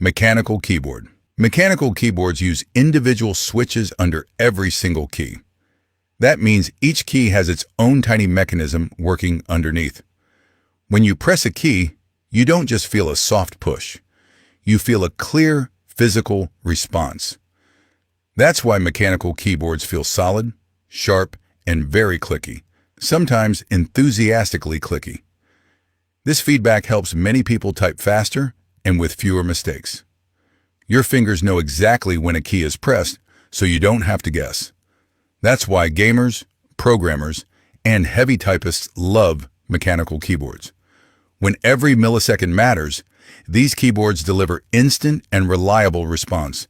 Mechanical keyboard. Mechanical keyboards use individual switches under every single key. That means each key has its own tiny mechanism working underneath. When you press a key, you don't just feel a soft push. You feel a clear, physical response. That's why mechanical keyboards feel solid, sharp, and very clicky, sometimes enthusiastically clicky. This feedback helps many people type faster and with fewer mistakes. Your fingers know exactly when a key is pressed, so you don't have to guess. That's why gamers, programmers, and heavy typists love mechanical keyboards. When every millisecond matters, these keyboards deliver instant and reliable response.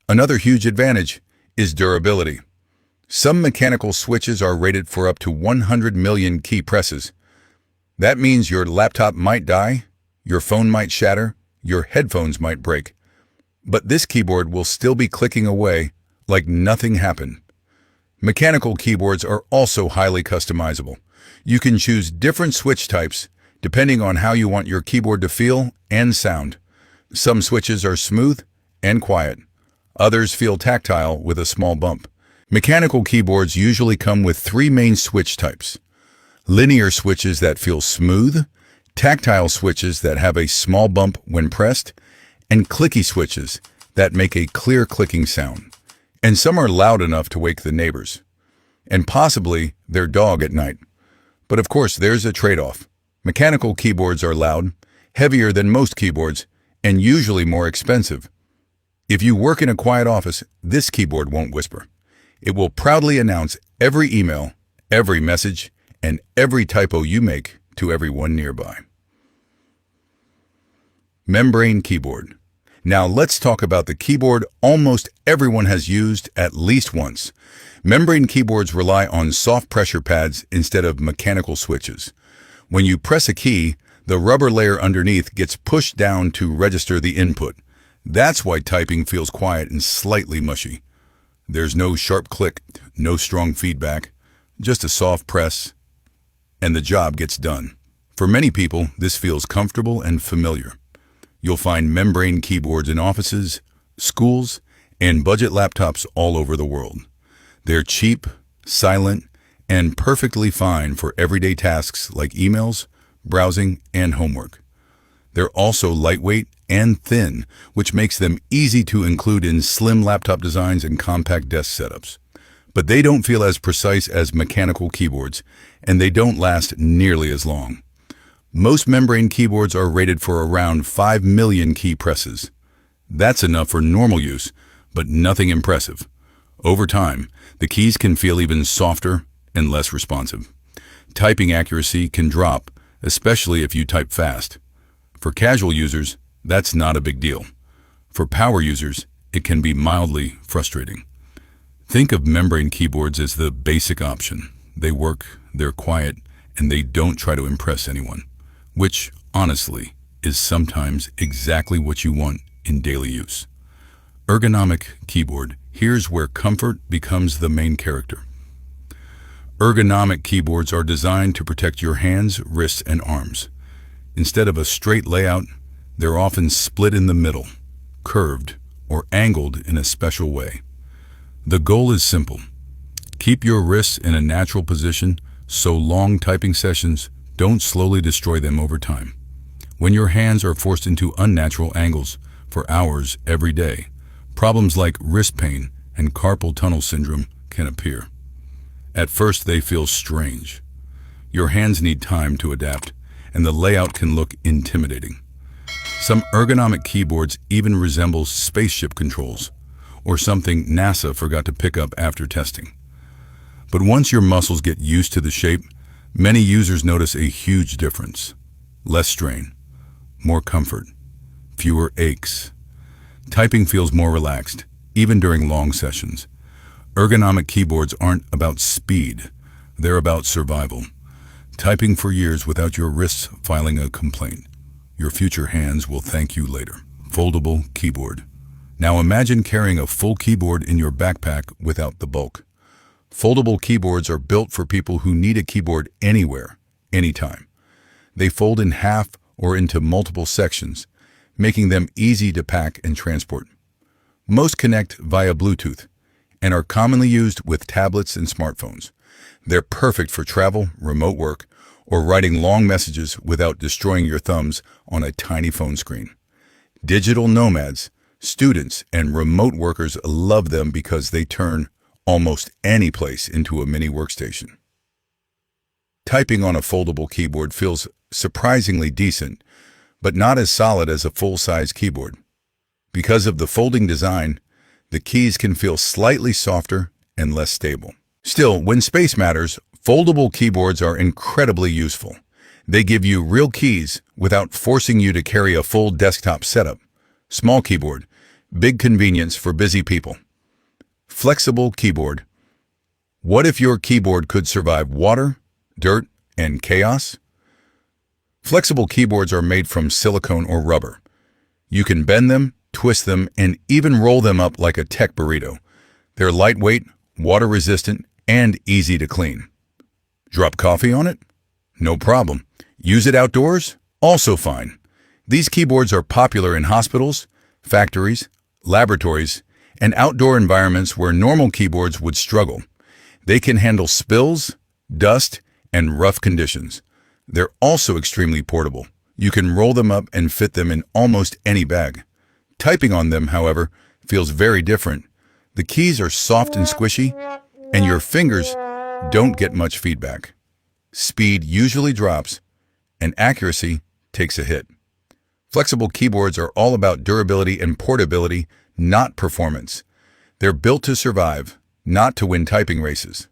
Another huge advantage is durability. Some mechanical switches are rated for up to 100 million key presses. That means your laptop might die, your phone might shatter, your headphones might break. But this keyboard will still be clicking away like nothing happened. Mechanical keyboards are also highly customizable. You can choose different switch types depending on how you want your keyboard to feel and sound. Some switches are smooth and quiet. Others feel tactile with a small bump. Mechanical keyboards usually come with three main switch types: linear switches that feel smooth, tactile switches that have a small bump when pressed, and clicky switches that make a clear clicking sound. And some are loud enough to wake the neighbors, and possibly their dog at night. But of course, there's a trade-off. Mechanical keyboards are loud, heavier than most keyboards, and usually more expensive. If you work in a quiet office, this keyboard won't whisper. It will proudly announce every email, every message, and every typo you make to everyone nearby. Membrane keyboard. Now let's talk about the keyboard almost everyone has used at least once. Membrane keyboards rely on soft pressure pads instead of mechanical switches. When you press a key, the rubber layer underneath gets pushed down to register the input. That's why typing feels quiet and slightly mushy. There's no sharp click, no strong feedback, just a soft press, and the job gets done. For many people, this feels comfortable and familiar. You'll find membrane keyboards in offices, schools, and budget laptops all over the world. They're cheap, silent, and perfectly fine for everyday tasks like emails, browsing, and homework. They're also lightweight and thin, which makes them easy to include in slim laptop designs and compact desk setups. But they don't feel as precise as mechanical keyboards, and they don't last nearly as long. Most membrane keyboards are rated for around 5 million key presses. That's enough for normal use, but nothing impressive. Over time, the keys can feel even softer and less responsive. Typing accuracy can drop, especially if you type fast. For casual users, that's not a big deal. For power users, it can be mildly frustrating. Think of membrane keyboards as the basic option. They work, they're quiet, and they don't try to impress anyone, which, honestly, is sometimes exactly what you want in daily use. Ergonomic keyboard. Here's where comfort becomes the main character. Ergonomic keyboards are designed to protect your hands, wrists, and arms. Instead of a straight layout, they're often split in the middle, curved, or angled in a special way. The goal is simple. Keep your wrists in a natural position so long typing sessions don't slowly destroy them over time. When your hands are forced into unnatural angles for hours every day, problems like wrist pain and carpal tunnel syndrome can appear. At first, they feel strange. Your hands need time to adapt, and the layout can look intimidating. Some ergonomic keyboards even resemble spaceship controls, or something NASA forgot to pick up after testing. But once your muscles get used to the shape, many users notice a huge difference. Less strain, more comfort, fewer aches. Typing feels more relaxed, even during long sessions. Ergonomic keyboards aren't about speed, they're about survival. Typing for years without your wrists filing a complaint. Your future hands will thank you later. Foldable keyboard. Now imagine carrying a full keyboard in your backpack without the bulk. Foldable keyboards are built for people who need a keyboard anywhere, anytime. They fold in half or into multiple sections, making them easy to pack and transport. Most connect via Bluetooth and are commonly used with tablets and smartphones. They're perfect for travel, remote work, or writing long messages without destroying your thumbs on a tiny phone screen. Digital nomads, students, and remote workers love them because they turn almost any place into a mini workstation. Typing on a foldable keyboard feels surprisingly decent, but not as solid as a full-size keyboard. Because of the folding design, the keys can feel slightly softer and less stable. Still, when space matters, foldable keyboards are incredibly useful. They give you real keys without forcing you to carry a full desktop setup. Small keyboard, big convenience for busy people. Flexible keyboard. What if your keyboard could survive water, dirt, and chaos? Flexible keyboards are made from silicone or rubber. You can bend them, twist them, and even roll them up like a tech burrito. They're lightweight, water-resistant, and easy to clean. Drop coffee on it? No problem. Use it outdoors? Also fine. These keyboards are popular in hospitals, factories, laboratories, and outdoor environments where normal keyboards would struggle. They can handle spills, dust, and rough conditions. They're also extremely portable. You can roll them up and fit them in almost any bag. Typing on them, however, feels very different. The keys are soft and squishy, and your fingers don't get much feedback. Speed usually drops, and accuracy takes a hit. Flexible keyboards are all about durability and portability, not performance. They're built to survive, not to win typing races.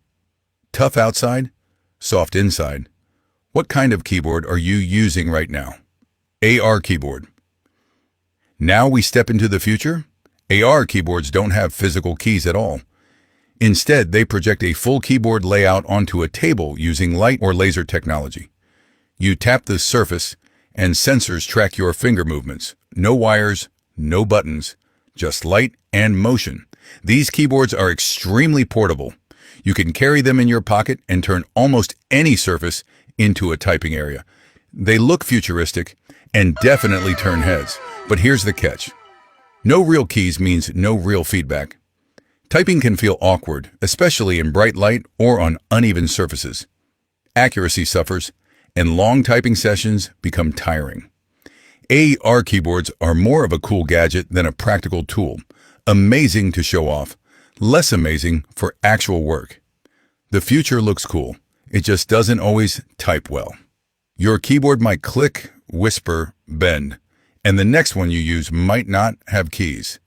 Tough outside, soft inside. What kind of keyboard are you using right now? AR keyboard. Now we step into the future. AR keyboards don't have physical keys at all. Instead, they project a full keyboard layout onto a table using light or laser technology. You tap the surface, and sensors track your finger movements. No wires, no buttons, just light and motion. These keyboards are extremely portable. You can carry them in your pocket and turn almost any surface into a typing area. They look futuristic and definitely turn heads. But here's the catch. No real keys means no real feedback. Typing can feel awkward, especially in bright light or on uneven surfaces. Accuracy suffers, and long typing sessions become tiring. AR keyboards are more of a cool gadget than a practical tool. Amazing to show off, less amazing for actual work. The future looks cool. It just doesn't always type well. Your keyboard might click, whisper, bend, and the next one you use might not have keys.